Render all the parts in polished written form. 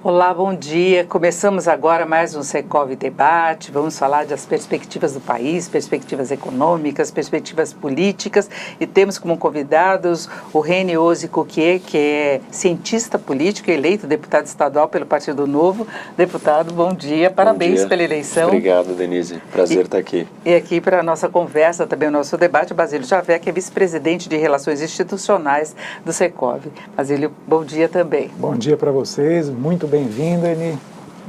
Olá, bom dia. Começamos agora mais um Secov Debate. Vamos falar das perspectivas do país, perspectivas econômicas, perspectivas políticas. E temos como convidados o René Ozzi Cuquier, que é cientista político, eleito deputado estadual pelo Partido Novo. Deputado, bom dia. Parabéns pela eleição. Obrigado, Denise. Prazer estar aqui. E aqui para a nossa conversa, também o nosso debate, Basílio Javé, que é vice-presidente de Relações Institucionais do Secov. Basílio, bom dia também. Bom dia para vocês. Muito bem-vindo, Eni.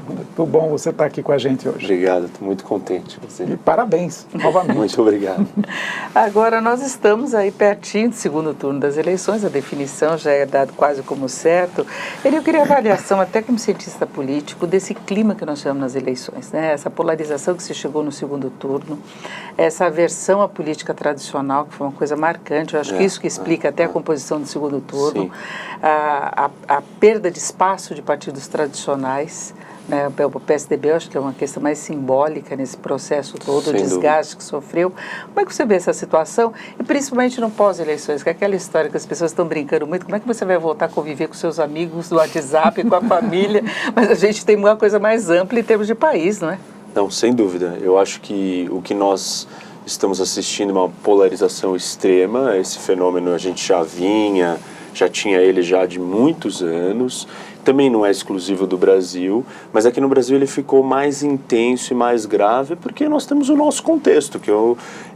Muito bom você estar aqui com a gente hoje. Obrigado, estou muito contente. E parabéns, novamente. Muito obrigado. Agora nós estamos aí pertinho do segundo turno das eleições, a definição já é dada quase como certo. Eu queria avaliação, até como cientista político, desse clima que nós chamamos nas eleições, né? Essa polarização que se chegou no segundo turno, essa aversão à política tradicional, que foi uma coisa marcante, eu acho que isso que explica até a composição do segundo turno, a perda de espaço de partidos tradicionais, né, o PSDB, eu acho que é uma questão mais simbólica nesse processo todo, o desgaste que sofreu. Como é que você vê essa situação? E principalmente no pós-eleições, que é aquela história que as pessoas estão brincando muito, como é que você vai voltar a conviver com seus amigos do WhatsApp, com a família? Mas a gente tem uma coisa mais ampla em termos de país, não é? Não, sem dúvida. Eu acho que o que nós estamos assistindo é uma polarização extrema. Esse fenômeno a gente já tinha ele já de muitos anos. Também não é exclusivo do Brasil, mas aqui no Brasil ele ficou mais intenso e mais grave porque nós temos o nosso contexto, que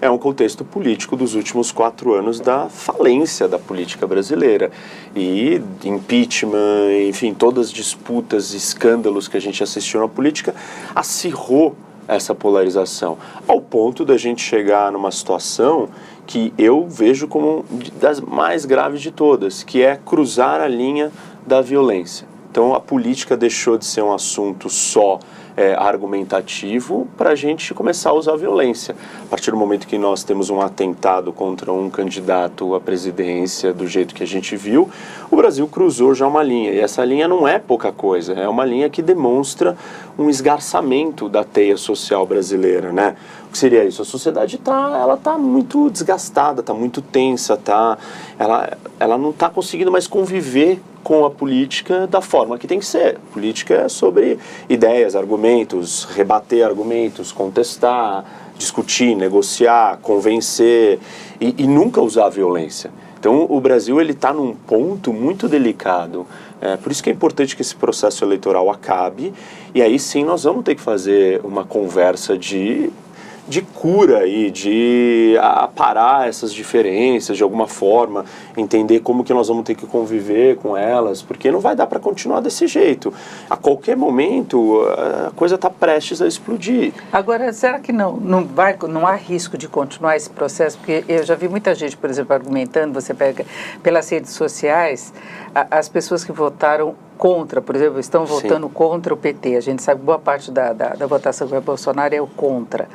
é um contexto político dos últimos 4 anos da falência da política brasileira. E impeachment, enfim, todas as disputas, escândalos que a gente assistiu na política, acirrou essa polarização, ao ponto da gente chegar numa situação que eu vejo como das mais graves de todas, que é cruzar a linha da violência. Então, a política deixou de ser um assunto só argumentativo para a gente começar a usar a violência. A partir do momento que nós temos um atentado contra um candidato à presidência, do jeito que a gente viu, o Brasil cruzou já uma linha. E essa linha não é pouca coisa, é uma linha que demonstra um esgarçamento da teia social brasileira, né? O que seria isso? A sociedade está muito desgastada, está muito tensa, ela não está conseguindo mais conviver com a política da forma que tem que ser. A política é sobre ideias, argumentos, rebater argumentos, contestar, discutir, negociar, convencer e nunca usar a violência. Então o Brasil está num ponto muito delicado. Por isso que é importante que esse processo eleitoral acabe e aí sim nós vamos ter que fazer uma conversa de cura e de aparar essas diferenças de alguma forma, entender como que nós vamos ter que conviver com elas, porque não vai dar para continuar desse jeito. A qualquer momento a coisa está prestes a explodir. Agora, será que não há risco de continuar esse processo? Porque eu já vi muita gente, por exemplo, argumentando, você pega pelas redes sociais, as pessoas que votaram contra, por exemplo, estão votando contra o PT. A gente sabe que boa parte da votação com o Bolsonaro é o contra.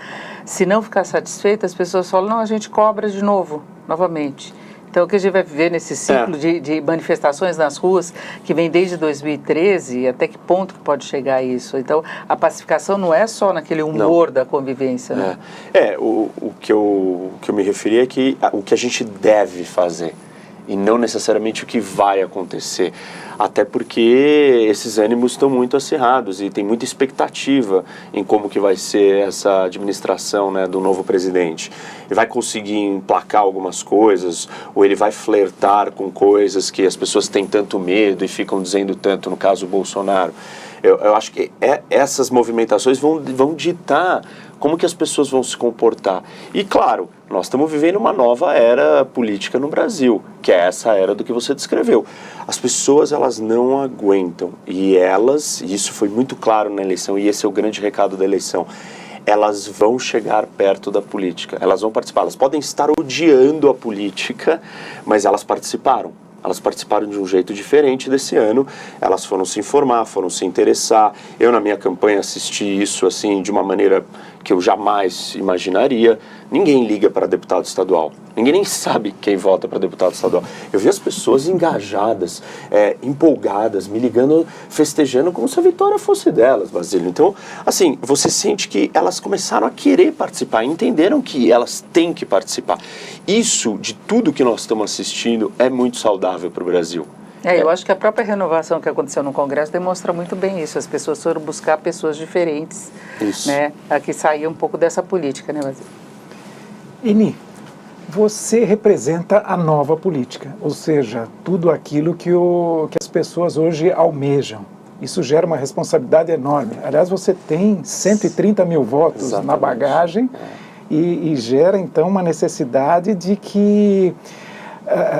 Se não ficar satisfeito, as pessoas falam, não, a gente cobra de novo, novamente. Então, o que a gente vai viver nesse ciclo de manifestações nas ruas, que vem desde 2013, até que ponto pode chegar isso? Então, a pacificação não é só naquele humor da convivência, né? O que eu me referi é que o que a gente deve fazer, e não necessariamente o que vai acontecer. Até porque esses ânimos estão muito acirrados e tem muita expectativa em como que vai ser essa administração, né, do novo presidente. Ele vai conseguir emplacar algumas coisas ou ele vai flertar com coisas que as pessoas têm tanto medo e ficam dizendo tanto, no caso o Bolsonaro. Eu acho que essas movimentações vão ditar como que as pessoas vão se comportar. E claro, nós estamos vivendo uma nova era política no Brasil, que é essa era do que você descreveu. As pessoas, elas não aguentam, e isso foi muito claro na eleição, e esse é o grande recado da eleição, elas vão chegar perto da política, elas vão participar, elas podem estar odiando a política, mas elas participaram. Elas participaram de um jeito diferente desse ano, elas foram se informar, foram se interessar. Eu, na minha campanha, assisti isso assim de uma maneira que eu jamais imaginaria. Ninguém liga para deputado estadual. Ninguém nem sabe quem vota para deputado estadual. Eu vi as pessoas engajadas, empolgadas, me ligando, festejando como se a vitória fosse delas, Basílio. Então, assim, você sente que elas começaram a querer participar, entenderam que elas têm que participar. Isso, de tudo que nós estamos assistindo, é muito saudável para o Brasil. Eu acho que a própria renovação que aconteceu no Congresso demonstra muito bem isso. As pessoas foram buscar pessoas diferentes, né, a que saíam um pouco dessa política, né, Basílio? Eni, você representa a nova política, ou seja, tudo aquilo que as pessoas hoje almejam. Isso gera uma responsabilidade enorme. Aliás, você tem 130 mil votos na bagagem e gera, então, uma necessidade de que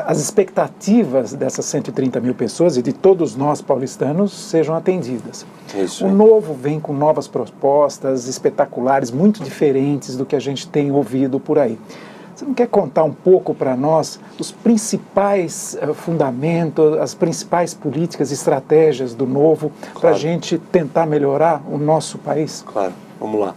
as expectativas dessas 130 mil pessoas e de todos nós paulistanos sejam atendidas. Isso. O Novo vem com novas propostas espetaculares, muito diferentes do que a gente tem ouvido por aí. Você não quer contar um pouco para nós os principais fundamentos, as principais políticas, estratégias do Novo para a gente tentar melhorar o nosso país? Claro, vamos lá.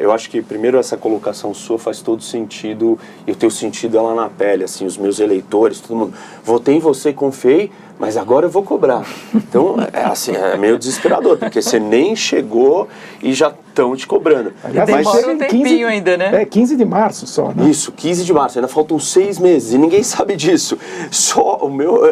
Eu acho que primeiro essa colocação sua faz todo sentido, e eu tenho sentido ela na pele, assim, os meus eleitores, todo mundo, votei em você, confiei, mas agora eu vou cobrar. Então, é meio desesperador, porque você nem chegou e já estão te cobrando. Aliás, demora um tempinho ainda, né? 15 de março só, né? Isso, 15 de março, ainda faltam 6 meses e ninguém sabe disso.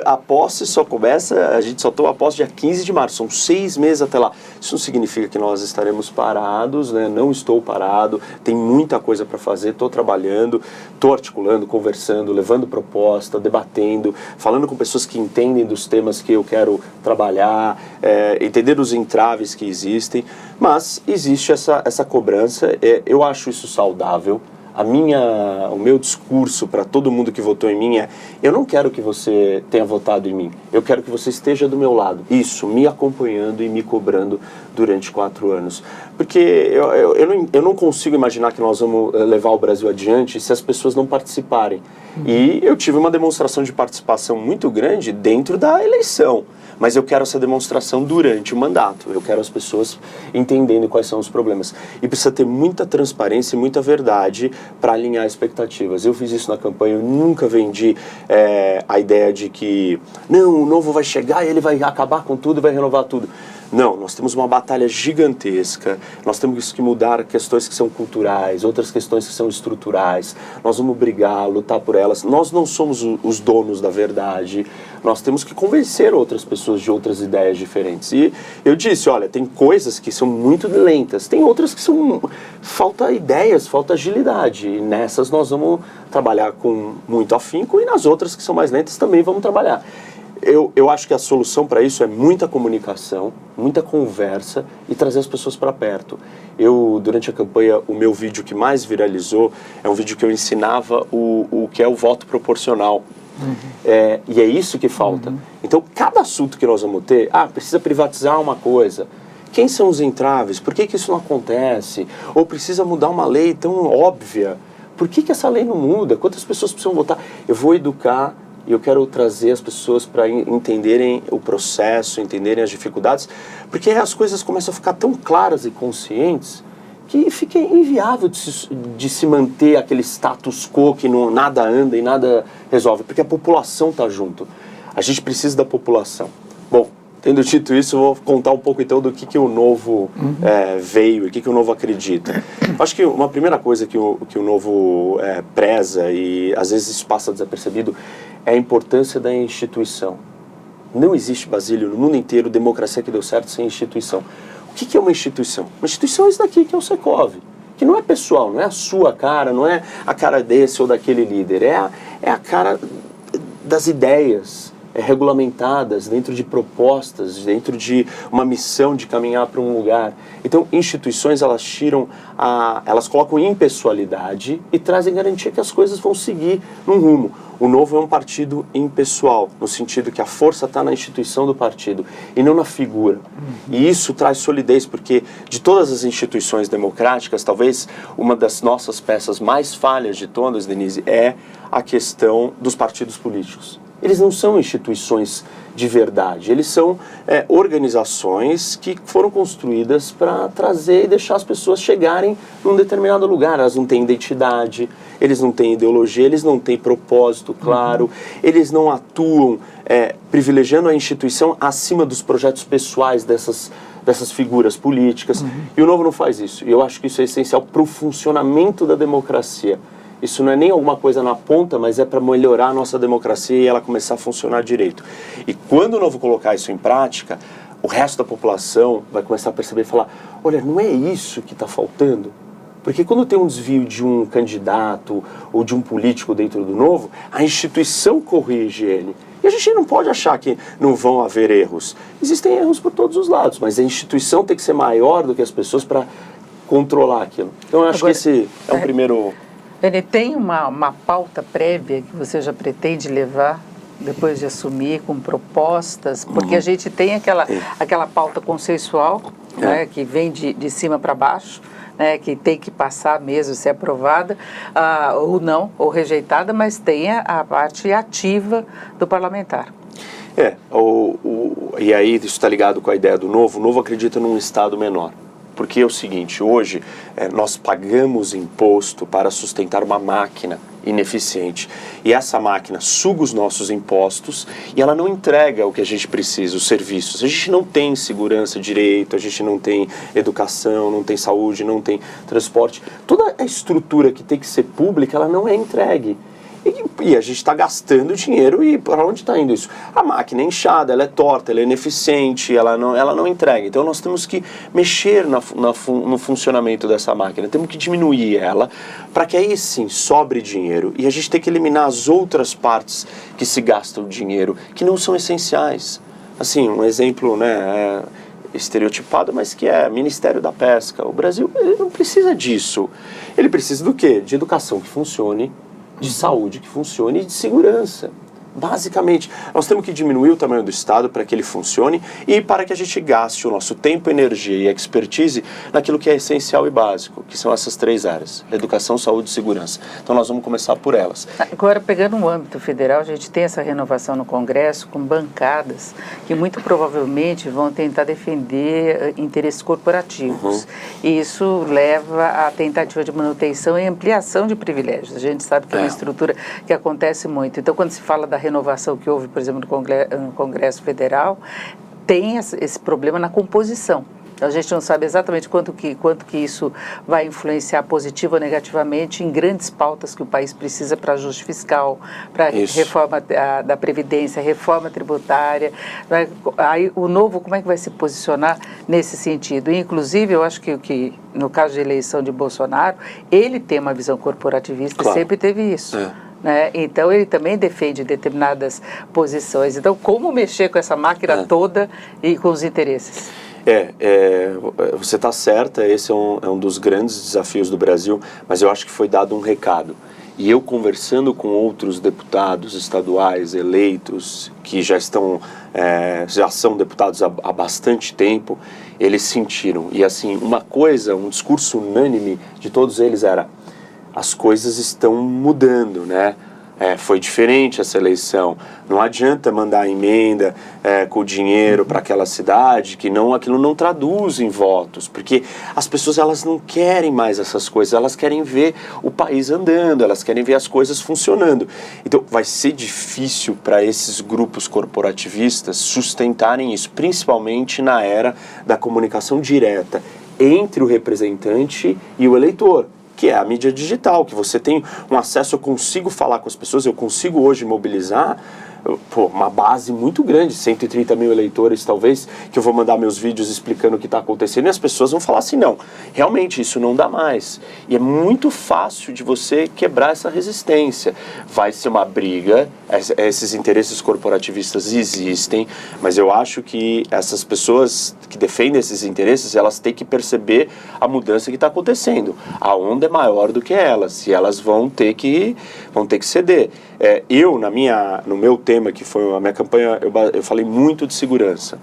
A posse só começa, a gente só toma a posse dia 15 de março, são 6 meses até lá. Isso não significa que nós estaremos parados, né? Não estou parado, tem muita coisa para fazer, estou trabalhando, estou articulando, conversando, levando proposta, debatendo, falando com pessoas que entendem dos temas que eu quero trabalhar, entender os entraves que existem, mas existe essa cobrança, eu acho isso saudável. O meu discurso para todo mundo que votou em mim eu não quero que você tenha votado em mim, eu quero que você esteja do meu lado, isso, me acompanhando e me cobrando durante 4 anos, porque eu não consigo imaginar que nós vamos levar o Brasil adiante se as pessoas não participarem, e eu tive uma demonstração de participação muito grande dentro da eleição, mas eu quero essa demonstração durante o mandato, eu quero as pessoas entendendo quais são os problemas, e precisa ter muita transparência e muita verdade para alinhar expectativas. Eu fiz isso na campanha, eu nunca vendi a ideia de que não, o Novo vai chegar e ele vai acabar com tudo, vai renovar tudo. Não, nós temos uma batalha gigantesca, nós temos que mudar questões que são culturais, outras questões que são estruturais, nós vamos brigar, lutar por elas, nós não somos os donos da verdade, nós temos que convencer outras pessoas de outras ideias diferentes. E eu disse, olha, tem coisas que são muito lentas, tem outras que falta ideias, falta agilidade, e nessas nós vamos trabalhar com muito afinco, e nas outras que são mais lentas também vamos trabalhar. Eu acho que a solução para isso é muita comunicação, muita conversa e trazer as pessoas para perto. Durante a campanha, o meu vídeo que mais viralizou é um vídeo que eu ensinava o que é o voto proporcional. E é isso que falta. Então, cada assunto que nós vamos ter, precisa privatizar uma coisa. Quem são os entraves? Por que isso não acontece? Ou precisa mudar uma lei tão óbvia? Por que essa lei não muda? Quantas pessoas precisam votar? Eu vou educar. E eu quero trazer as pessoas para entenderem o processo, entenderem as dificuldades, porque as coisas começam a ficar tão claras e conscientes que fica inviável de se manter aquele status quo que nada anda e nada resolve, porque a população está junto. A gente precisa da população. Bom, tendo dito isso, eu vou contar um pouco então do que o Novo veio e o que o Novo acredita. Acho que uma primeira coisa que o Novo preza, e às vezes isso passa desapercebido, é a importância da instituição. Não existe, Basílio, no mundo inteiro, democracia que deu certo sem instituição. O que é uma instituição? Uma instituição é isso daqui, que é o Secov, que não é pessoal, não é a sua cara, não é a cara desse ou daquele líder, é a cara das ideias regulamentadas dentro de propostas, dentro de uma missão de caminhar para um lugar. Então, instituições, elas colocam impessoalidade e trazem garantia que as coisas vão seguir num rumo. O Novo é um partido impessoal, no sentido que a força está na instituição do partido e não na figura. E isso traz solidez, porque de todas as instituições democráticas, talvez uma das nossas peças mais falhas de todas, Denise, é a questão dos partidos políticos. Eles não são instituições de verdade, eles são organizações que foram construídas para trazer e deixar as pessoas chegarem num determinado lugar. Elas não têm identidade, eles não têm ideologia, eles não têm propósito claro, eles não atuam privilegiando a instituição acima dos projetos pessoais dessas figuras políticas. E o Novo não faz isso, e eu acho que isso é essencial para o funcionamento da democracia. Isso não é nem alguma coisa na ponta, mas é para melhorar a nossa democracia e ela começar a funcionar direito. E quando eu vou colocar isso em prática, o resto da população vai começar a perceber e falar, olha, não é isso que está faltando? Porque quando tem um desvio de um candidato ou de um político dentro do Novo, a instituição corrige ele. E a gente não pode achar que não vão haver erros. Existem erros por todos os lados, mas a instituição tem que ser maior do que as pessoas para controlar aquilo. Então eu acho que esse é um primeiro... Ele tem uma pauta prévia que você já pretende levar depois de assumir, com propostas, porque a gente tem aquela pauta consensual, né, que vem de cima para baixo, né, que tem que passar mesmo, ser aprovada, ou não, ou rejeitada, mas tem a parte ativa do parlamentar. E aí isso está ligado com a ideia do Novo. O Novo acredita num Estado menor. Porque é o seguinte, hoje nós pagamos imposto para sustentar uma máquina ineficiente. E essa máquina suga os nossos impostos e ela não entrega o que a gente precisa, os serviços. A gente não tem segurança, direito, a gente não tem educação, não tem saúde, não tem transporte. Toda a estrutura que tem que ser pública, ela não é entregue. E a gente está gastando dinheiro e para onde está indo isso? A máquina é inchada, ela é torta, ela é ineficiente, ela não entrega. Então nós temos que mexer no funcionamento dessa máquina, temos que diminuir ela para que aí sim sobre dinheiro. E a gente tem que eliminar as outras partes que se gastam dinheiro, que não são essenciais. Assim, um exemplo, né, estereotipado, mas que é Ministério da Pesca. O Brasil ele não precisa disso. Ele precisa do quê? De educação que funcione, de saúde que funcione e de segurança. Basicamente, nós temos que diminuir o tamanho do Estado para que ele funcione e para que a gente gaste o nosso tempo, energia e expertise naquilo que é essencial e básico, que são essas 3 áreas: educação, saúde e segurança. Então nós vamos começar por elas. Agora, pegando no âmbito federal, a gente tem essa renovação no Congresso com bancadas que muito provavelmente vão tentar defender interesses corporativos. E isso leva à tentativa de manutenção e ampliação de privilégios. A gente sabe que é uma estrutura que acontece muito. Então, quando se fala da renovação que houve, por exemplo, no Congresso Federal, tem esse problema na composição. A gente não sabe exatamente quanto que isso vai influenciar positivo ou negativamente em grandes pautas que o país precisa para ajuste fiscal, para reforma da Previdência, reforma tributária. Aí o Novo, como é que vai se posicionar nesse sentido? Inclusive, eu acho que no caso de eleição de Bolsonaro, ele tem uma visão corporativista, claro. Sempre teve isso. Né? Então, ele também defende determinadas posições. Então, como mexer com essa máquina toda e com os interesses? Você está certa, esse é um dos grandes desafios do Brasil, mas eu acho que foi dado um recado. E eu conversando com outros deputados estaduais eleitos, que já são deputados há bastante tempo, eles sentiram. E assim, um discurso unânime de todos eles era: as coisas estão mudando, né? Foi diferente essa eleição. Não adianta mandar emenda com o dinheiro para aquela cidade, que aquilo não traduz em votos, porque as pessoas elas não querem mais essas coisas, elas querem ver o país andando, elas querem ver as coisas funcionando. Então vai ser difícil para esses grupos corporativistas sustentarem isso, principalmente na era da comunicação direta entre o representante e o eleitor, que é a mídia digital, que você tem um acesso, eu consigo falar com as pessoas, eu consigo hoje mobilizar uma base muito grande, 130 mil eleitores talvez, que eu vou mandar meus vídeos explicando o que está acontecendo e as pessoas vão falar assim, não, realmente isso não dá mais. E é muito fácil de você quebrar essa resistência. Vai ser uma briga, esses interesses corporativistas existem, mas eu acho que essas pessoas que defendem esses interesses, elas têm que perceber a mudança que está acontecendo. A onda é maior do que elas, e elas vão ter que ceder. No meu tema, que foi a minha campanha, eu falei muito de segurança.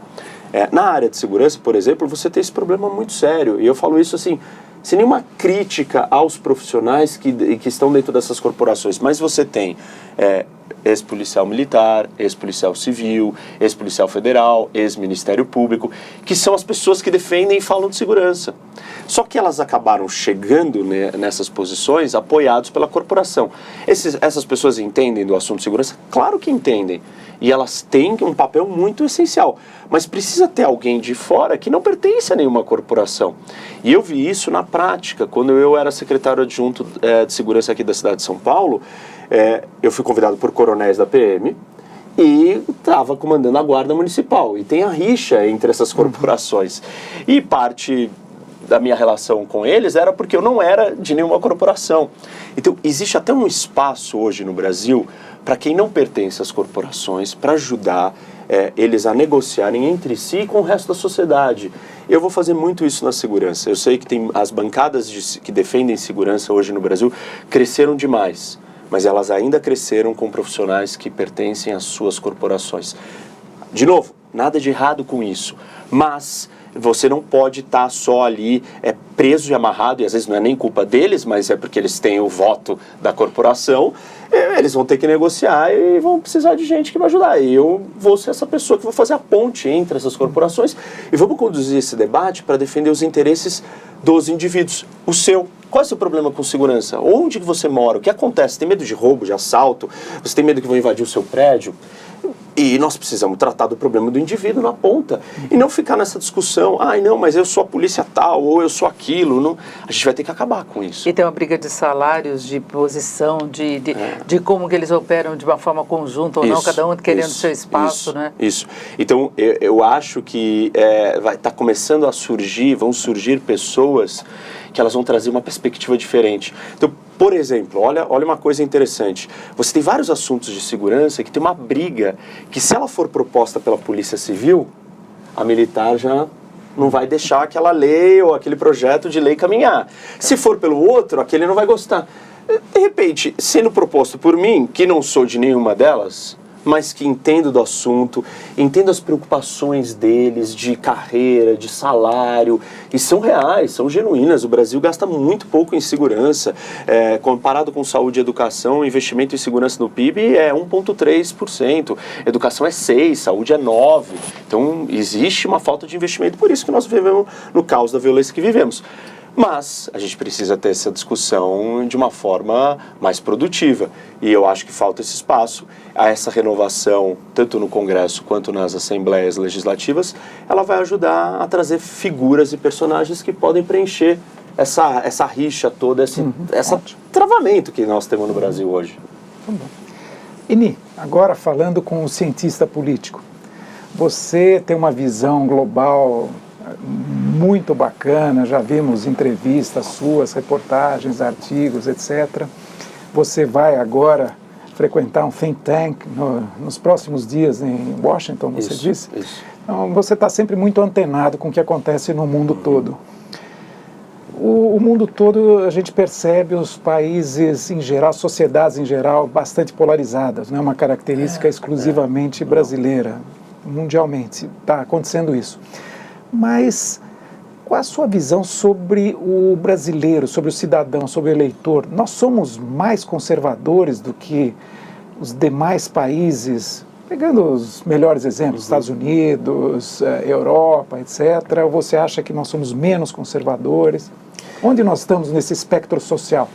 Na área de segurança, por exemplo, você tem esse problema muito sério, e eu falo isso assim, sem nenhuma crítica aos profissionais que estão dentro dessas corporações, mas você tem ex-policial militar, ex-policial civil, ex-policial federal, ex-ministério público, que são as pessoas que defendem e falam de segurança. Só que elas acabaram chegando nessas posições apoiados pela corporação. Essas pessoas entendem do assunto de segurança? Claro que entendem. E elas têm um papel muito essencial. Mas precisa ter alguém de fora que não pertence a nenhuma corporação. E eu vi isso na prática. Quando eu era secretário adjunto de segurança aqui da cidade de São Paulo, eu fui convidado por coronéis da PM e estava comandando a guarda municipal. E tem a rixa entre essas corporações. E parte da minha relação com eles era porque eu não era de nenhuma corporação. Então, existe até um espaço hoje no Brasil para quem não pertence às corporações, para ajudar eles a negociarem entre si e com o resto da sociedade. Eu vou fazer muito isso na segurança. Eu sei que tem as bancadas que defendem segurança hoje no Brasil cresceram demais, mas elas ainda cresceram com profissionais que pertencem às suas corporações. De novo, nada de errado com isso, mas você não pode estar só ali preso e amarrado, e às vezes não é nem culpa deles, mas é porque eles têm o voto da corporação, eles vão ter que negociar e vão precisar de gente que vai ajudar. E eu vou ser essa pessoa que vou fazer a ponte entre essas corporações e vamos conduzir esse debate para defender os interesses dos indivíduos. O seu. Qual é o seu problema com segurança? Onde você mora? O que acontece? Tem medo de roubo, de assalto? Você tem medo que vão invadir o seu prédio? E nós precisamos tratar do problema do indivíduo na ponta. E não ficar nessa discussão, não, mas eu sou a polícia tal, ou eu sou aquilo. Não. A gente vai ter que acabar com isso. E tem uma briga de salários, de posição, de como que eles operam de uma forma conjunta ou não, cada um querendo seu espaço, né? Isso. Então, eu acho que vai estar começando a surgir, vão surgir pessoas que elas vão trazer uma perspectiva diferente. Então, por exemplo, olha uma coisa interessante. Você tem vários assuntos de segurança que tem uma briga que, se ela for proposta pela Polícia Civil, a militar já não vai deixar aquela lei ou aquele projeto de lei caminhar. Se for pelo outro, aquele não vai gostar. De repente, sendo proposto por mim, que não sou de nenhuma delas, mas que entendo do assunto, entendo as preocupações deles de carreira, de salário, e são reais, são genuínas. O Brasil gasta muito pouco em segurança, comparado com saúde e educação, investimento em segurança no PIB é 1,3%, educação é 6%, saúde é 9%, então existe uma falta de investimento, por isso que nós vivemos no caos da violência que vivemos. Mas a gente precisa ter essa discussão de uma forma mais produtiva. E eu acho que falta esse espaço. Essa renovação, tanto no Congresso quanto nas assembleias legislativas, ela vai ajudar a trazer figuras e personagens que podem preencher essa rixa toda, esse travamento que nós temos no Brasil hoje. Tá bom. Ini, agora falando com um cientista político, você tem uma visão global muito bacana, já vimos entrevistas suas, reportagens, artigos, etc. Você vai agora frequentar um think tank nos próximos dias em Washington, você disse? Isso. Então, você está sempre muito antenado com o que acontece no mundo todo. O mundo todo, a gente percebe os países em geral, sociedades em geral, bastante polarizadas, não é uma característica exclusivamente brasileira, mundialmente está acontecendo isso. Mas qual a sua visão sobre o brasileiro, sobre o cidadão, sobre o eleitor? Nós somos mais conservadores do que os demais países, pegando os melhores exemplos, Estados Unidos, Europa, etc. Ou você acha que nós somos menos conservadores? Onde nós estamos nesse espectro social?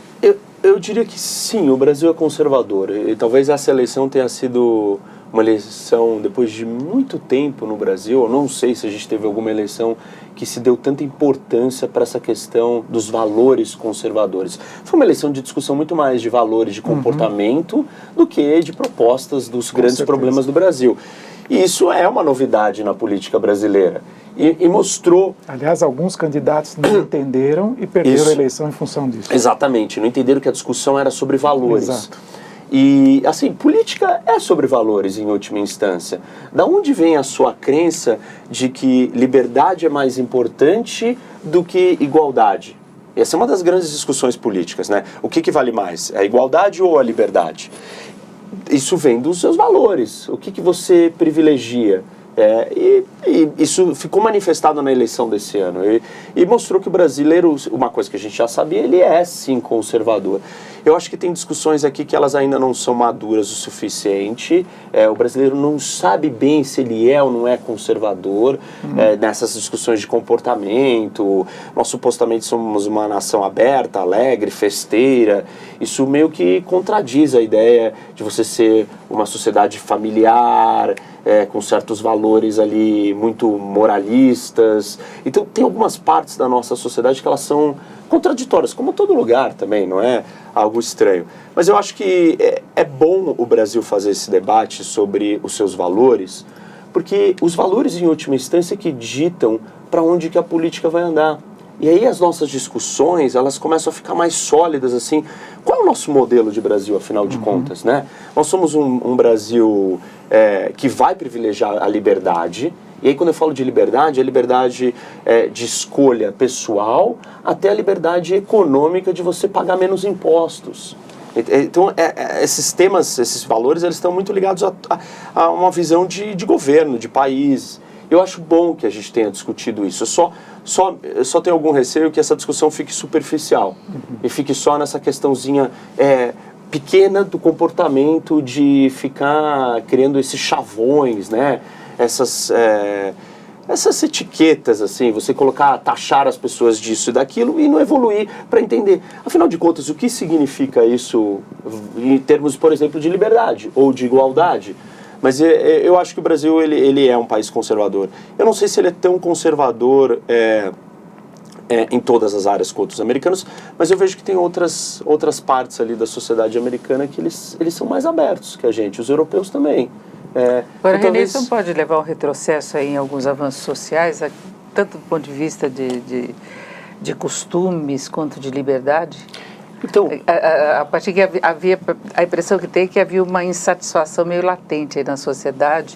Eu diria que sim, o Brasil é conservador. E talvez essa eleição tenha sido uma eleição depois de muito tempo no Brasil. Eu não sei se a gente teve alguma eleição que se deu tanta importância para essa questão dos valores conservadores. Foi uma eleição de discussão muito mais de valores de comportamento do que de propostas dos grandes problemas do Brasil. E isso é uma novidade na política brasileira. E mostrou... Aliás, alguns candidatos não entenderam e perderam a eleição em função disso. Exatamente, não entenderam que a discussão era sobre valores. Exato. E, assim, política é sobre valores em última instância. Da onde vem a sua crença de que liberdade é mais importante do que igualdade? Essa é uma das grandes discussões políticas, né? O que vale mais, a igualdade ou a liberdade? Isso vem dos seus valores. O que você privilegia? E isso ficou manifestado na eleição desse ano. E mostrou que o brasileiro, uma coisa que a gente já sabia, ele é sim conservador. Eu acho que tem discussões aqui que elas ainda não são maduras o suficiente. O brasileiro não sabe bem se ele é ou não é conservador nessas discussões de comportamento. Nós supostamente somos uma nação aberta, alegre, festeira. Isso meio que contradiz a ideia de você ser uma sociedade familiar, com certos valores ali muito moralistas. Então tem algumas partes da nossa sociedade que elas são contraditórias, como todo lugar também, não é algo estranho. Mas eu acho que é bom o Brasil fazer esse debate sobre os seus valores, porque os valores, em última instância, que ditam para onde que a política vai andar. E aí as nossas discussões, elas começam a ficar mais sólidas, assim. Qual é o nosso modelo de Brasil, afinal de contas, né? Nós somos um Brasil que vai privilegiar a liberdade. E aí quando eu falo de liberdade, é liberdade de escolha pessoal até a liberdade econômica de você pagar menos impostos. Então, esses temas, esses valores, eles estão muito ligados a uma visão de governo, de país. Eu acho bom que a gente tenha discutido isso. Eu só tenho algum receio que essa discussão fique superficial e fique só nessa questãozinha pequena do comportamento de ficar criando esses chavões, né? Essas etiquetas, assim, você taxar as pessoas disso e daquilo e não evoluir para entender. Afinal de contas, o que significa isso em termos, por exemplo, de liberdade ou de igualdade? Mas eu acho que o Brasil ele é um país conservador. Eu não sei se ele é tão conservador em todas as áreas quanto os americanos, mas eu vejo que tem outras partes ali da sociedade americana que eles são mais abertos que a gente, os europeus também. Agora, Renê, isso não pode levar a um retrocesso aí em alguns avanços sociais, tanto do ponto de vista de costumes quanto de liberdade? Então, a partir que havia a impressão que tem é que havia uma insatisfação meio latente aí na sociedade,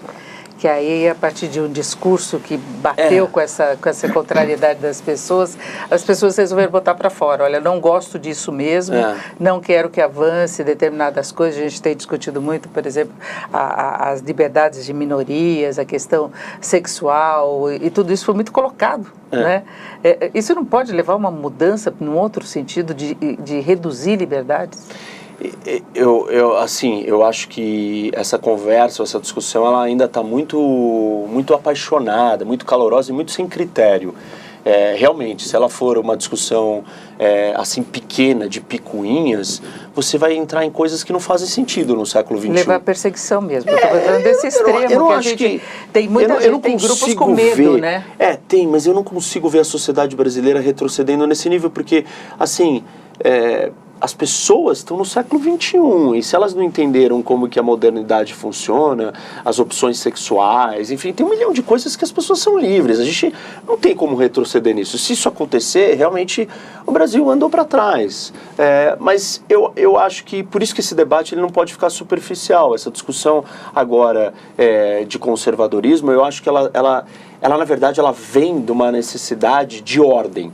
que aí, a partir de um discurso que bateu com essa contrariedade das pessoas, as pessoas resolveram botar para fora. Olha, não gosto disso mesmo, não quero que avance determinadas coisas. A gente tem discutido muito, por exemplo, as liberdades de minorias, a questão sexual, e tudo isso foi muito colocado. Né? Isso não pode levar a uma mudança, num outro sentido, de reduzir liberdades? Eu acho que essa conversa, essa discussão, ela ainda está muito apaixonada, muito calorosa e muito sem critério. Realmente, se ela for uma discussão assim pequena, de picuinhas, você vai entrar em coisas que não fazem sentido no século XXI. Levar a perseguição mesmo. Eu estou falando desse extremo, eu não acho que tem muita gente, tem grupos com medo, né? Tem, mas eu não consigo ver a sociedade brasileira retrocedendo nesse nível, porque, assim, as pessoas estão no século XXI, e se elas não entenderam como que a modernidade funciona, as opções sexuais, enfim, tem 1 milhão de coisas que as pessoas são livres. A gente não tem como retroceder nisso. Se isso acontecer, realmente o Brasil andou para trás. Mas eu acho que, por isso que esse debate ele não pode ficar superficial. Essa discussão agora de conservadorismo, eu acho que ela na verdade, ela vem de uma necessidade de ordem.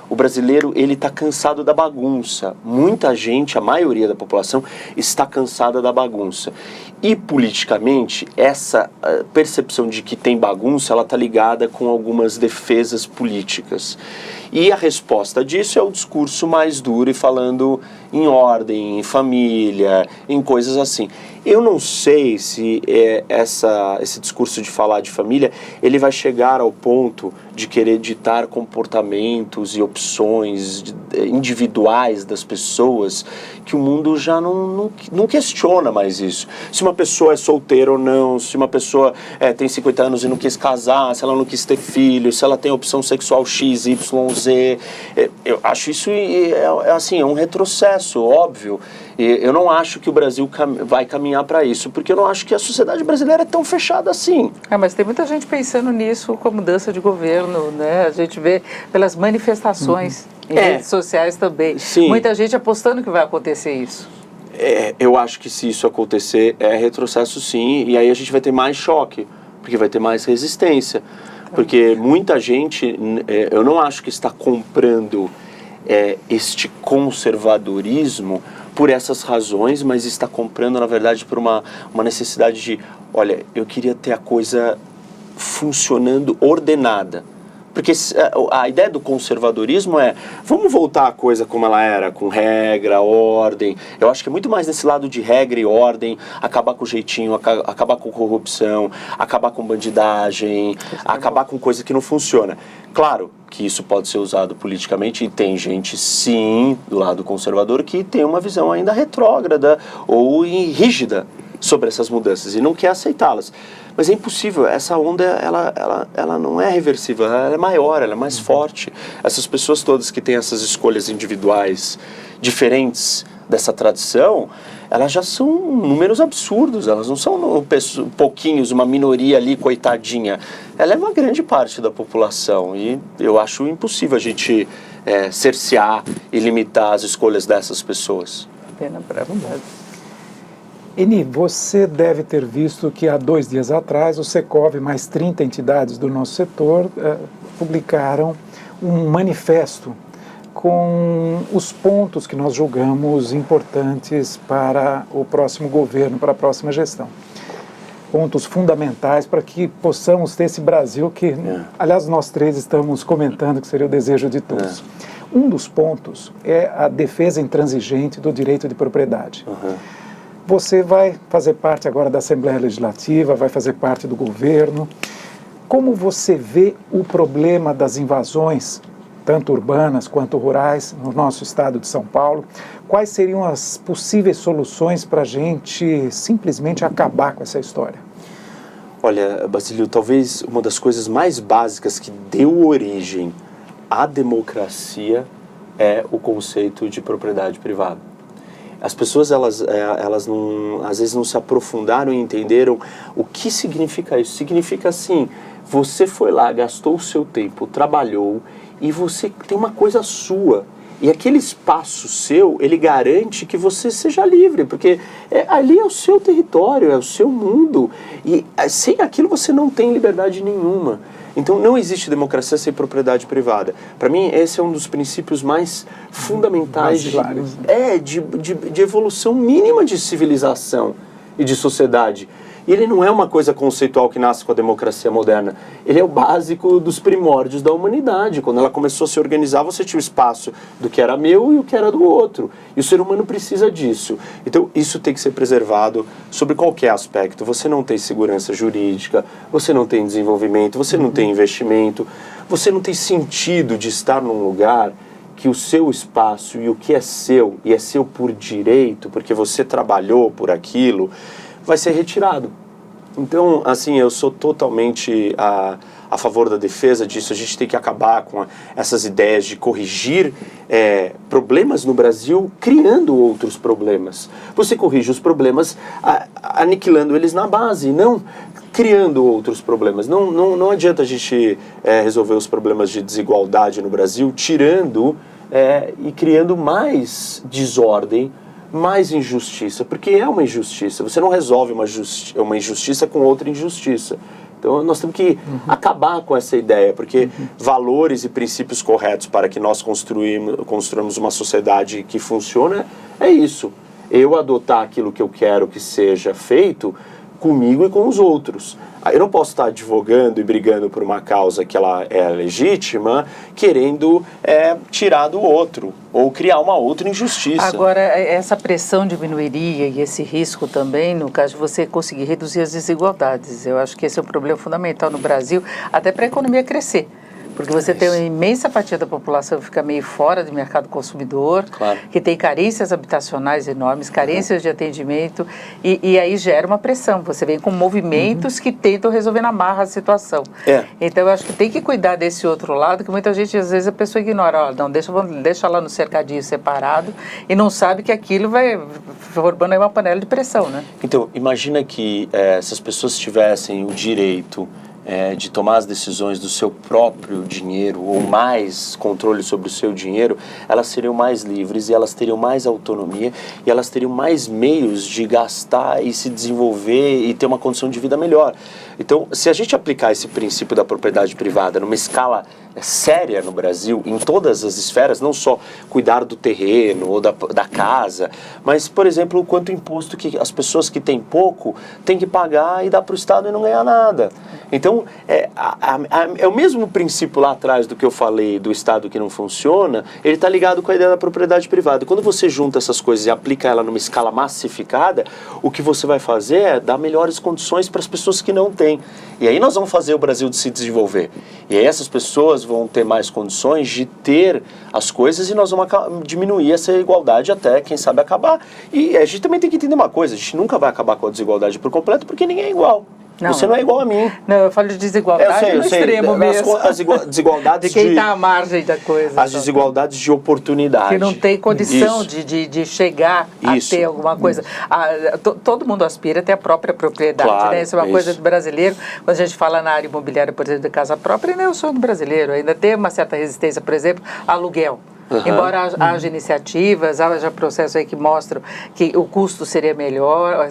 O brasileiro, ele está cansado da bagunça. Muita gente, a maioria da população, está cansada da bagunça. E, politicamente, essa percepção de que tem bagunça, ela está ligada com algumas defesas políticas. E a resposta disso é o discurso mais duro e falando em ordem, em família, em coisas assim. Eu não sei se esse discurso de falar de família, ele vai chegar ao ponto de querer ditar comportamentos e opções individuais das pessoas, que o mundo já não questiona mais isso. Se uma pessoa é solteira ou não, se uma pessoa tem 50 anos e não quis casar, se ela não quis ter filho, se ela tem opção sexual X, Y, Z. Eu acho isso assim, é um retrocesso, óbvio. Eu não acho que o Brasil vai caminhar para isso, porque eu não acho que a sociedade brasileira é tão fechada assim. Mas tem muita gente pensando nisso com a mudança de governo, né? A gente vê pelas manifestações em redes sociais também. Sim. Muita gente apostando que vai acontecer isso. Eu acho que se isso acontecer, é retrocesso sim, e aí a gente vai ter mais choque, porque vai ter mais resistência. Porque muita gente, eu não acho que está comprando este conservadorismo por essas razões, mas está comprando, na verdade, por uma necessidade de, olha, eu queria ter a coisa funcionando ordenada. Porque a ideia do conservadorismo é, vamos voltar a coisa como ela era, com regra, ordem. Eu acho que é muito mais nesse lado de regra e ordem, acabar com o jeitinho, acabar com corrupção, acabar com bandidagem, acabar com coisa que não funciona. Claro que isso pode ser usado politicamente e tem gente, sim, do lado conservador que tem uma visão ainda retrógrada ou rígida sobre essas mudanças e não quer aceitá-las. Mas é impossível, essa onda ela não é reversível, ela é maior, ela é mais forte. Essas pessoas todas que têm essas escolhas individuais diferentes dessa tradição, elas já são números absurdos, elas não são pouquinhos, uma minoria ali, coitadinha. Ela é uma grande parte da população e eu acho impossível a gente cercear e limitar as escolhas dessas pessoas. Pena para verdade. Eni, você deve ter visto que há 2 dias atrás o Secov e mais 30 entidades do nosso setor publicaram um manifesto com os pontos que nós julgamos importantes para o próximo governo, para a próxima gestão. Pontos fundamentais para que possamos ter esse Brasil que, aliás, nós 3 estamos comentando que seria o desejo de todos. Um dos pontos é a defesa intransigente do direito de propriedade. Você vai fazer parte agora da Assembleia Legislativa, vai fazer parte do governo. Como você vê o problema das invasões, tanto urbanas quanto rurais, no nosso estado de São Paulo? Quais seriam as possíveis soluções para a gente simplesmente acabar com essa história? Olha, Basílio, talvez uma das coisas mais básicas que deu origem à democracia é o conceito de propriedade privada. As pessoas, elas não, às vezes não se aprofundaram e entenderam o que significa isso. Significa assim, você foi lá, gastou o seu tempo, trabalhou e você tem uma coisa sua. E aquele espaço seu, ele garante que você seja livre, porque ali é o seu território, é o seu mundo. E sem aquilo você não tem liberdade nenhuma. Então não existe democracia sem propriedade privada. Para mim, esse é um dos princípios mais fundamentais de evolução mínima de civilização e de sociedade. E ele não é uma coisa conceitual que nasce com a democracia moderna. Ele é o básico dos primórdios da humanidade. Quando ela começou a se organizar, você tinha o espaço do que era meu e o que era do outro. E o ser humano precisa disso. Então, isso tem que ser preservado sobre qualquer aspecto. Você não tem segurança jurídica, você não tem desenvolvimento, você não tem investimento, você não tem sentido de estar num lugar que o seu espaço e o que é seu, e é seu por direito, porque você trabalhou por aquilo, vai ser retirado. Então, assim, eu sou totalmente a favor da defesa disso. A gente tem que acabar com essas ideias de corrigir problemas no Brasil, criando outros problemas. Você corrige os problemas aniquilando eles na base, não criando outros problemas. Não adianta a gente resolver os problemas de desigualdade no Brasil tirando e criando mais desordem, mais injustiça, porque é uma injustiça. Você não resolve uma injustiça com outra injustiça. Então nós temos que acabar com essa ideia, porque valores e princípios corretos para que nós construamos uma sociedade que funciona é isso. Eu adotar aquilo que eu quero que seja feito comigo e com os outros. Eu não posso estar advogando e brigando por uma causa que ela é legítima, querendo tirar do outro, ou criar uma outra injustiça. Agora, essa pressão diminuiria e esse risco também, no caso de você conseguir reduzir as desigualdades. Eu acho que esse é um problema fundamental no Brasil, até para a economia crescer. Porque você tem uma imensa fatia da população que fica meio fora do mercado consumidor, claro, que tem carências habitacionais enormes, carências de atendimento, e aí gera uma pressão. Você vem com movimentos que tentam resolver na marra a situação. Então, eu acho que tem que cuidar desse outro lado, que muita gente, às vezes, a pessoa ignora. Não, deixa lá no cercadinho separado, e não sabe que aquilo vai formando aí uma panela de pressão, né? Então, imagina que se as pessoas tivessem o direito de tomar as decisões do seu próprio dinheiro, ou mais controle sobre o seu dinheiro, elas seriam mais livres e elas teriam mais autonomia e elas teriam mais meios de gastar e se desenvolver e ter uma condição de vida melhor. Então, se a gente aplicar esse princípio da propriedade privada numa escala séria no Brasil, em todas as esferas, não só cuidar do terreno ou da casa, mas, por exemplo, o quanto imposto que as pessoas que têm pouco têm que pagar e dar para o Estado e não ganhar nada. Então, é o mesmo princípio lá atrás do que eu falei do Estado que não funciona, ele está ligado com a ideia da propriedade privada. Quando você junta essas coisas e aplica ela numa escala massificada, o que você vai fazer é dar melhores condições para as pessoas que não têm. E aí nós vamos fazer o Brasil se desenvolver. E aí essas pessoas vão ter mais condições de ter as coisas e nós vamos diminuir essa igualdade até, quem sabe, acabar. E a gente também tem que entender uma coisa, a gente nunca vai acabar com a desigualdade por completo porque ninguém é igual. Você não é igual a mim. Não, eu falo de desigualdade no extremo mesmo. As desigualdades de quem está à margem da coisa. As desigualdades de oportunidade. Que não tem condição de chegar a ter alguma coisa. Todo mundo aspira a ter a própria propriedade, claro, né? Isso é uma coisa do brasileiro. Quando a gente fala na área imobiliária, por exemplo, de casa própria, ainda é o sonho do brasileiro. Ainda tem uma certa resistência, por exemplo, a aluguel. Embora haja iniciativas, haja processos aí que mostram que o custo seria menor,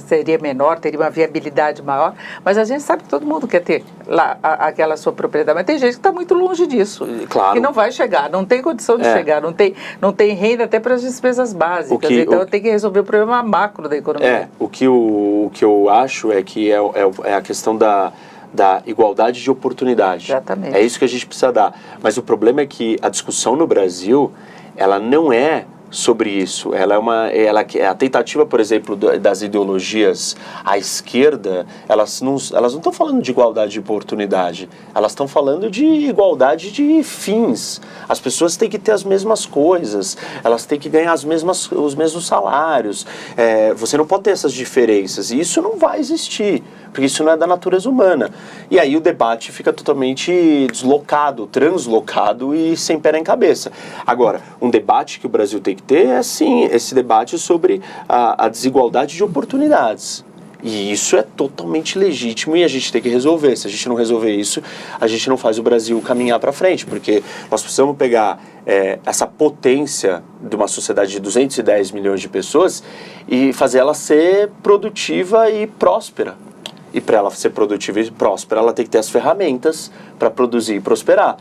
teria uma viabilidade maior, mas a gente sabe que todo mundo quer ter lá aquela sua propriedade, mas tem gente que está muito longe disso, claro. Que não vai chegar, não tem condição de chegar, não tem renda até para as despesas básicas, então tem que resolver o problema macro da economia. O que eu acho é que é a questão da igualdade de oportunidade. Exatamente. É isso que a gente precisa dar. Mas o problema é que a discussão no Brasil, ela não é sobre isso. Ela é a tentativa, por exemplo, das ideologias à esquerda, elas não estão falando de igualdade de oportunidade, elas estão falando de igualdade de fins. As pessoas têm que ter as mesmas coisas, elas têm que ganhar os mesmos salários. Você não pode ter essas diferenças, e isso não vai existir, porque isso não é da natureza humana. E aí o debate fica totalmente translocado e sem pé nem cabeça. Agora, um debate que o Brasil tem que ter é, sim, esse debate sobre a desigualdade de oportunidades. E isso é totalmente legítimo e a gente tem que resolver. Se a gente não resolver isso, a gente não faz o Brasil caminhar para frente, porque nós precisamos pegar essa potência de uma sociedade de 210 milhões de pessoas e fazer ela ser produtiva e próspera. E para ela ser produtiva e próspera, ela tem que ter as ferramentas para produzir e prosperar.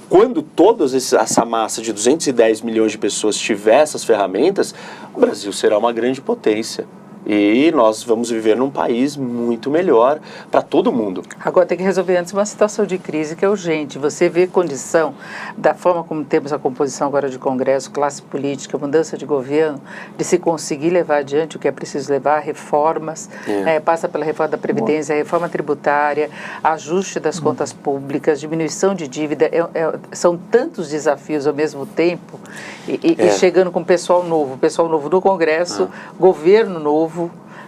Quando toda essa massa de 210 milhões de pessoas tiver essas ferramentas, o Brasil será uma grande potência. E nós vamos viver num país muito melhor para todo mundo. Agora tem que resolver antes uma situação de crise que é urgente. Você vê condição, da forma como temos a composição agora de Congresso, classe política, mudança de governo, de se conseguir levar adiante o que é preciso levar, reformas, passa pela reforma da Previdência, reforma tributária, ajuste das contas públicas, diminuição de dívida, são tantos desafios ao mesmo tempo, e chegando com pessoal novo do Congresso, governo novo,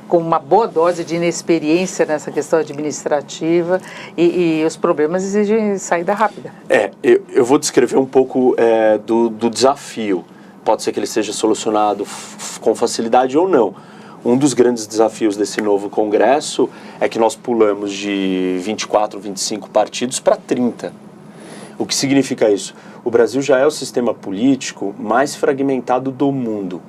com uma boa dose de inexperiência nessa questão administrativa e os problemas exigem saída rápida. Eu vou descrever um pouco do desafio. Pode ser que ele seja solucionado com facilidade ou não. Um dos grandes desafios desse novo Congresso é que nós pulamos de 24, 25 partidos para 30. O que significa isso? O Brasil já é o sistema político mais fragmentado do mundo.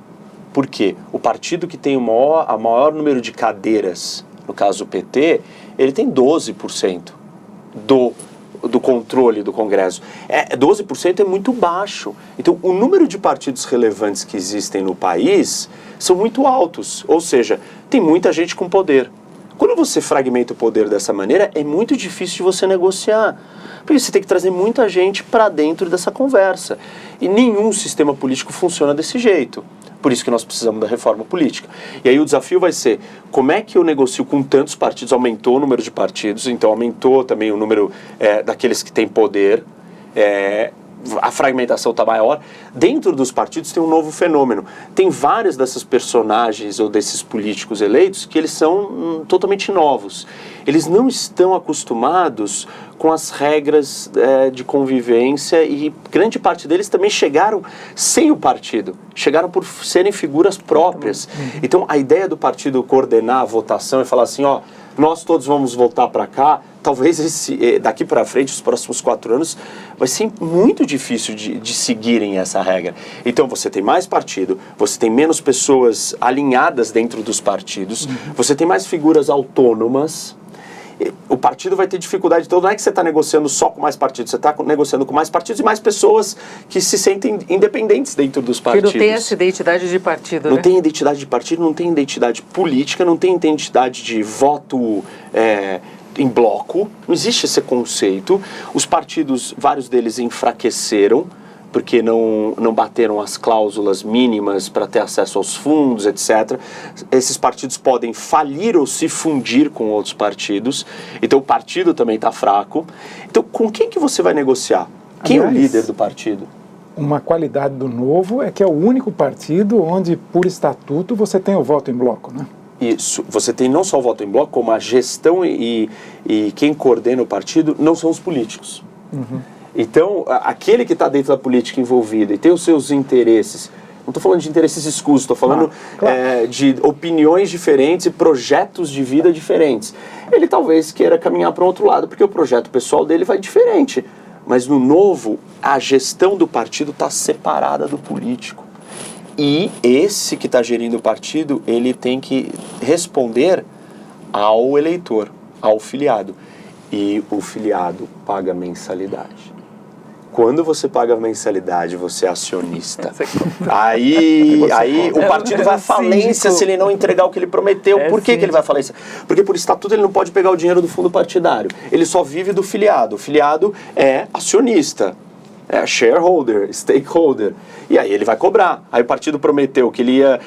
Por quê? O partido que tem o maior número de cadeiras, no caso o PT, ele tem 12% do controle do Congresso. 12% é muito baixo. Então, o número de partidos relevantes que existem no país são muito altos. Ou seja, tem muita gente com poder. Quando você fragmenta o poder dessa maneira, é muito difícil de você negociar. Porque você tem que trazer muita gente para dentro dessa conversa. E nenhum sistema político funciona desse jeito. Por isso que nós precisamos da reforma política. E aí o desafio vai ser, como é que eu negocio com tantos partidos? Aumentou o número de partidos, então aumentou também o número daqueles que têm poder, a fragmentação está maior. Dentro dos partidos tem um novo fenômeno. Tem vários desses personagens ou desses políticos eleitos que eles são totalmente novos. Eles não estão acostumados com as regras de convivência e grande parte deles também chegaram sem o partido, chegaram por serem figuras próprias. Então a ideia do partido coordenar a votação e falar assim, nós todos vamos voltar para cá, talvez daqui para frente, os próximos 4 anos, vai ser muito difícil de seguirem essa regra. Então você tem mais partido, você tem menos pessoas alinhadas dentro dos partidos, você tem mais figuras autônomas. o partido vai ter dificuldade. Então não é que você está negociando só com mais partidos, você está negociando com mais partidos e mais pessoas que se sentem independentes dentro dos partidos. Que não tem essa identidade de partido, Não né? tem identidade de partido, não tem identidade política, não tem identidade de voto em bloco, não existe esse conceito. Os partidos, vários deles enfraqueceram, porque não bateram as cláusulas mínimas para ter acesso aos fundos, etc. Esses partidos podem falir ou se fundir com outros partidos. Então o partido também está fraco. Então com quem que você vai negociar? Quem é o líder do partido? Uma qualidade do Novo é que é o único partido onde, por estatuto, você tem o voto em bloco, né? Isso. Você tem não só o voto em bloco, como a gestão e quem coordena o partido não são os políticos. Uhum. Então, aquele que está dentro da política envolvido e tem os seus interesses, não estou falando de interesses escusos, estou falando claro. De opiniões diferentes e projetos de vida diferentes. Ele talvez queira caminhar para um outro lado, porque o projeto pessoal dele vai diferente. Mas no Novo, a gestão do partido está separada do político. E esse que está gerindo o partido, ele tem que responder ao eleitor, ao filiado. E o filiado paga mensalidade. Quando você paga mensalidade, você é acionista. Aí o partido vai à falência se ele não entregar o que ele prometeu. Por que ele vai à falência? Porque por estatuto ele não pode pegar o dinheiro do fundo partidário. Ele só vive do filiado. O filiado é acionista. É shareholder, stakeholder. E aí ele vai cobrar. Aí o partido prometeu que ele ia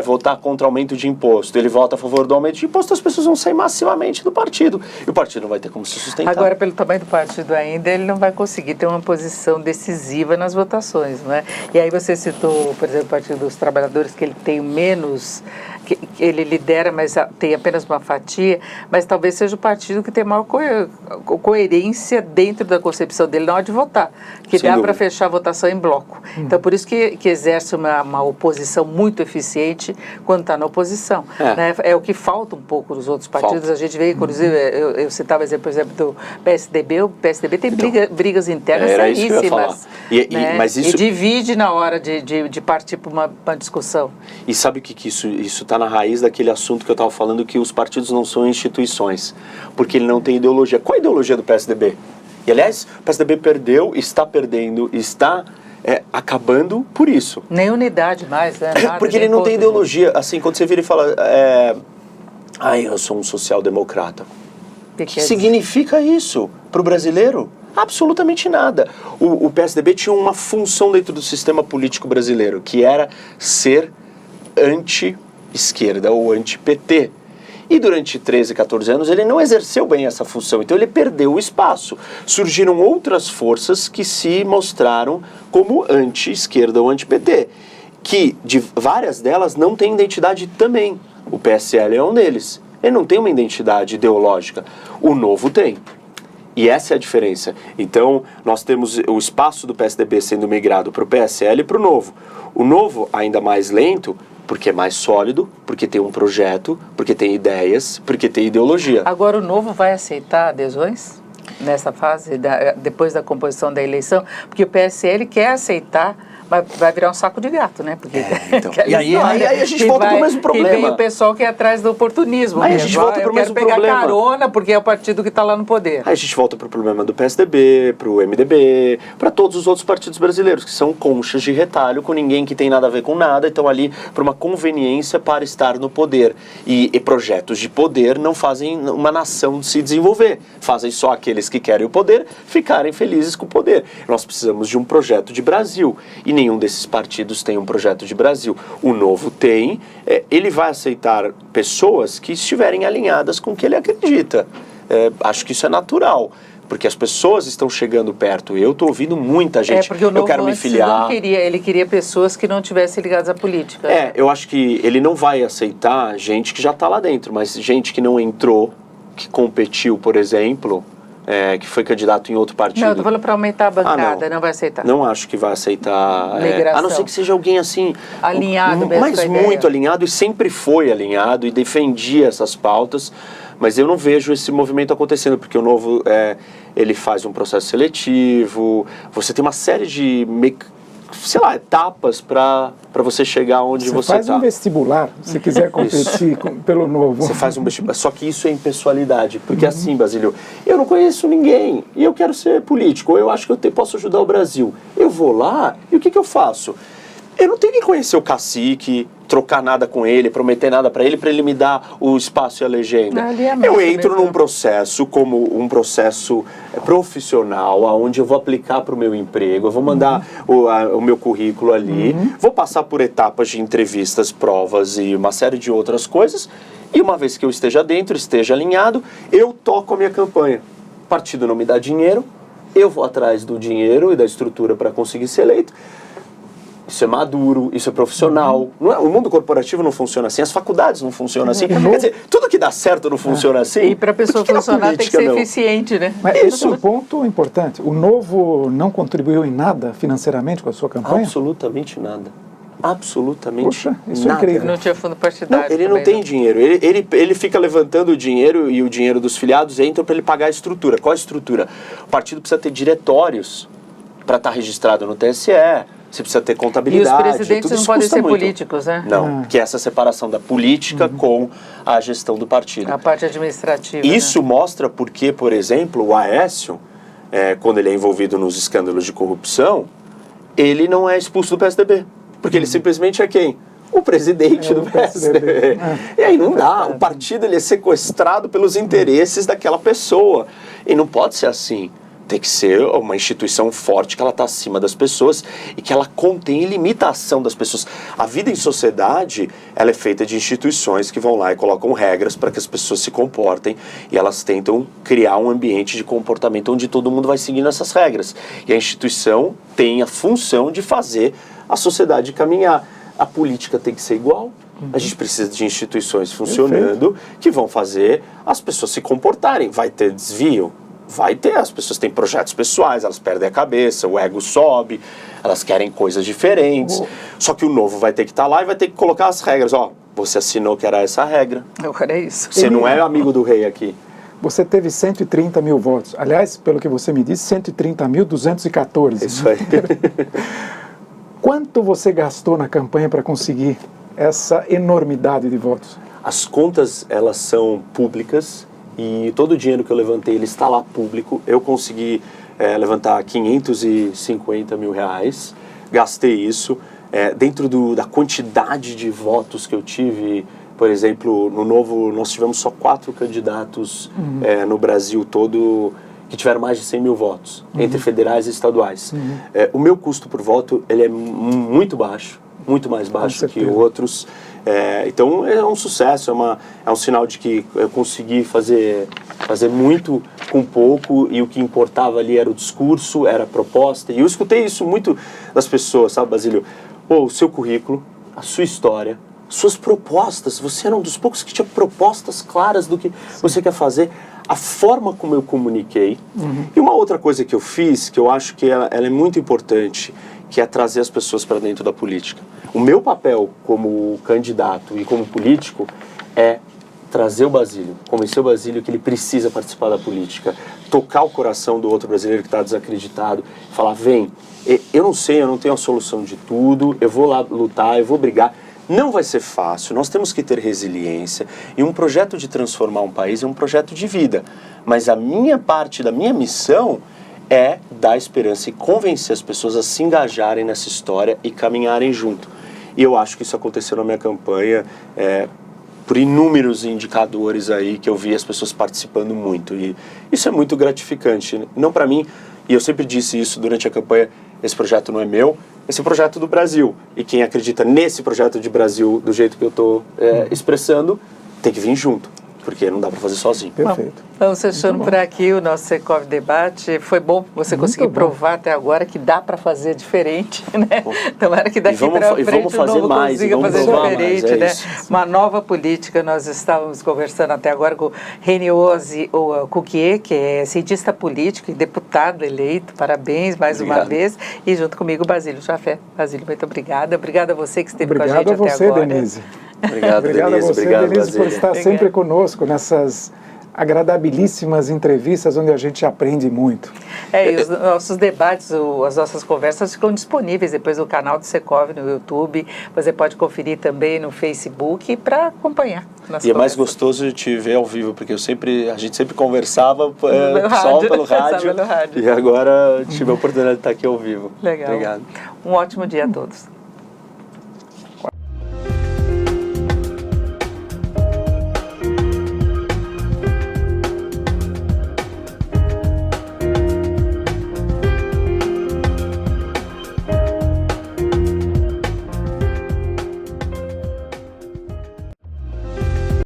votar contra aumento de imposto. Ele vota a favor do aumento de imposto, as pessoas vão sair massivamente do partido. E o partido não vai ter como se sustentar. Agora, pelo tamanho do partido ainda, ele não vai conseguir ter uma posição decisiva nas votações, não é? E aí você citou, por exemplo, o Partido dos Trabalhadores, que ele tem menos... que ele lidera, mas tem apenas uma fatia, mas talvez seja o partido que tem maior coerência dentro da concepção dele na hora de votar, que dá para fechar a votação em bloco. Então, por isso que exerce uma oposição muito eficiente quando está na oposição. Né? É o que falta um pouco nos outros partidos. A gente vê, inclusive, eu citava o exemplo, por exemplo, do PSDB. O PSDB tem brigas internas seríssimas. Mas isso... E divide na hora de partir para uma discussão. E sabe o que isso está na raiz daquele assunto que eu estava falando, que os partidos não são instituições, porque ele não tem ideologia. Qual a ideologia do PSDB? E, aliás, o PSDB perdeu, está perdendo, está acabando por isso. Nem unidade mais, né? Nada, porque ele não tem ideologia. Assim, quando você vira e fala, eu sou um social-democrata. O que significa isso para o brasileiro? Absolutamente nada. O PSDB tinha uma função dentro do sistema político brasileiro, que era ser anti-esquerda ou anti-PT. E durante 13, 14 anos ele não exerceu bem essa função, então ele perdeu o espaço. Surgiram outras forças que se mostraram como anti-esquerda ou anti-PT, que várias delas não têm identidade também. O PSL é um deles. Ele não tem uma identidade ideológica. O Novo tem. E essa é a diferença. Então, nós temos o espaço do PSDB sendo migrado para o PSL e para o Novo. O Novo, ainda mais lento, porque é mais sólido, porque tem um projeto, porque tem ideias, porque tem ideologia. Agora o Novo vai aceitar adesões nessa fase, depois da composição da eleição? Porque o PSL quer aceitar, mas vai virar um saco de gato, né? Porque então. E aí a gente volta para o mesmo problema. E vem o pessoal que é atrás do oportunismo. Aí a gente volta para o mesmo problema. Pegar carona porque é o partido que está lá no poder. Aí a gente volta para o problema do PSDB, para o MDB, para todos os outros partidos brasileiros, que são conchas de retalho com ninguém que tem nada a ver com nada, estão ali para uma conveniência para estar no poder. E projetos de poder não fazem uma nação se desenvolver, fazem só aqueles que querem o poder ficarem felizes com o poder. Nós precisamos de um projeto de Brasil, e nenhum desses partidos tem um projeto de Brasil. O Novo tem, ele vai aceitar pessoas que estiverem alinhadas com o que ele acredita. Acho que isso é natural, porque as pessoas estão chegando perto. Eu estou ouvindo muita gente, porque o Novo eu quero me filiar. Ele queria pessoas que não tivessem ligadas à política. Eu acho que ele não vai aceitar gente que já está lá dentro, mas gente que não entrou, que competiu, por exemplo... que foi candidato em outro partido. Não, eu tô falando para aumentar a bancada, não vai aceitar. Não acho que vai aceitar. A não ser que seja alguém assim... alinhado mesmo. Mas muito alinhado, e sempre foi alinhado, e defendia essas pautas, mas eu não vejo esse movimento acontecendo, porque o Novo, ele faz um processo seletivo, você tem uma série de sei lá, etapas para você chegar onde você faz está. um vestibular, se quiser competir pelo Novo. Você faz um vestibular. Só que isso é impessoalidade. Porque assim, Basílio, eu não conheço ninguém e eu quero ser político. Ou eu acho que eu posso ajudar o Brasil. Eu vou lá e o que eu faço? Eu não tenho que conhecer o cacique, trocar nada com ele, prometer nada para ele me dar o espaço e a legenda. Eu entro num processo como um processo profissional, onde eu vou aplicar para o meu emprego, eu vou mandar o meu currículo ali, vou passar por etapas de entrevistas, provas e uma série de outras coisas, e uma vez que eu esteja dentro, esteja alinhado, eu toco a minha campanha. O partido não me dá dinheiro, eu vou atrás do dinheiro e da estrutura para conseguir ser eleito. Isso é maduro, isso é profissional. O mundo corporativo não funciona assim, as faculdades não funcionam assim. Quer dizer, tudo que dá certo não funciona assim. E para a pessoa funcionar tem que ser eficiente, né? Mas esse é um ponto importante. O Novo não contribuiu em nada financeiramente com a sua campanha? Absolutamente nada. Absolutamente Poxa, isso nada. é incrível. Não tinha fundo partidário. Não, ele não tem dinheiro. Ele fica levantando o dinheiro e o dinheiro dos filiados entra para ele pagar a estrutura. Qual a estrutura? O partido precisa ter diretórios para estar registrado no TSE. Você precisa ter contabilidade. E os presidentes não podem ser políticos, né? Não, que é essa separação da política com a gestão do partido. A parte administrativa. Isso mostra porque, por exemplo, o Aécio, quando ele é envolvido nos escândalos de corrupção, ele não é expulso do PSDB. Porque ele simplesmente é quem? O presidente do PSDB. E aí não dá. O partido ele é sequestrado pelos interesses daquela pessoa. E não pode ser assim. Tem que ser uma instituição forte, que ela está acima das pessoas e que ela contém limitação das pessoas. A vida em sociedade, ela é feita de instituições que vão lá e colocam regras para que as pessoas se comportem e elas tentam criar um ambiente de comportamento onde todo mundo vai seguindo essas regras. E a instituição tem a função de fazer a sociedade caminhar. A política tem que ser igual. A gente precisa de instituições funcionando que vão fazer as pessoas se comportarem. Vai ter desvio? Vai ter, as pessoas têm projetos pessoais, elas perdem a cabeça, o ego sobe, elas querem coisas diferentes. Só que o Novo vai ter que estar lá e vai ter que colocar as regras. Ó, você assinou que era essa a regra. Agora é isso. Você não é amigo do rei aqui. Você teve 130 mil votos. Aliás, pelo que você me disse, 130.214. Isso aí. Quanto você gastou na campanha para conseguir essa enormidade de votos? As contas, elas são públicas. E todo o dinheiro que eu levantei, ele está lá público. Eu consegui levantar 550 mil reais, gastei isso. Dentro da quantidade de votos que eu tive, por exemplo, no Novo, nós tivemos só 4 candidatos no Brasil todo que tiveram mais de 100 mil votos, entre federais e estaduais. O meu custo por voto, ele é muito baixo, muito mais baixo que outros. Então é um sucesso, é um sinal de que eu consegui fazer muito com pouco e o que importava ali era o discurso, era a proposta. E eu escutei isso muito das pessoas, sabe, Basílio? O seu currículo, a sua história, suas propostas. Você era um dos poucos que tinha propostas claras do que você quer fazer. A forma como eu comuniquei. E uma outra coisa que eu fiz, que eu acho que ela é muito importante, que é trazer as pessoas para dentro da política. O meu papel como candidato e como político é trazer o Basílio, convencer o Basílio que ele precisa participar da política, tocar o coração do outro brasileiro que está desacreditado, falar, vem, eu não sei, eu não tenho a solução de tudo, eu vou lá lutar, eu vou brigar. Não vai ser fácil, nós temos que ter resiliência e um projeto de transformar um país é um projeto de vida. Mas a minha parte da minha missão é dar esperança e convencer as pessoas a se engajarem nessa história e caminharem junto. E eu acho que isso aconteceu na minha campanha por inúmeros indicadores aí que eu vi as pessoas participando muito. E isso é muito gratificante, não para mim, e eu sempre disse isso durante a campanha, esse projeto não é meu, esse é o projeto do Brasil. E quem acredita nesse projeto de Brasil do jeito que eu estou expressando, tem que vir junto, porque não dá para fazer sozinho. Perfeito. Vamos fechando por aqui o nosso Secov Debate. Foi bom você conseguir provar até agora que dá para fazer diferente, né? Tomara que daqui para frente o Novo consiga fazer diferente, né? Uma nova política. Nós estávamos conversando até agora com Reniose Cuquier, que é cientista político e deputado eleito. Parabéns mais uma vez. E junto comigo, Basílio Jafé. Basílio, muito obrigada. Obrigada a você que esteve com a gente até agora. Obrigado a você, Denise. Obrigado, Denise. Obrigado, por estar sempre conosco nessas agradabilíssimas entrevistas onde a gente aprende muito. E os nossos debates, as nossas conversas ficam disponíveis depois no canal do Secov no YouTube. Você pode conferir também no Facebook para acompanhar. E é mais gostoso de te ver ao vivo, porque a gente sempre conversava só pelo rádio. E agora tive a oportunidade de estar aqui ao vivo. Legal. Obrigado. Um ótimo dia a todos.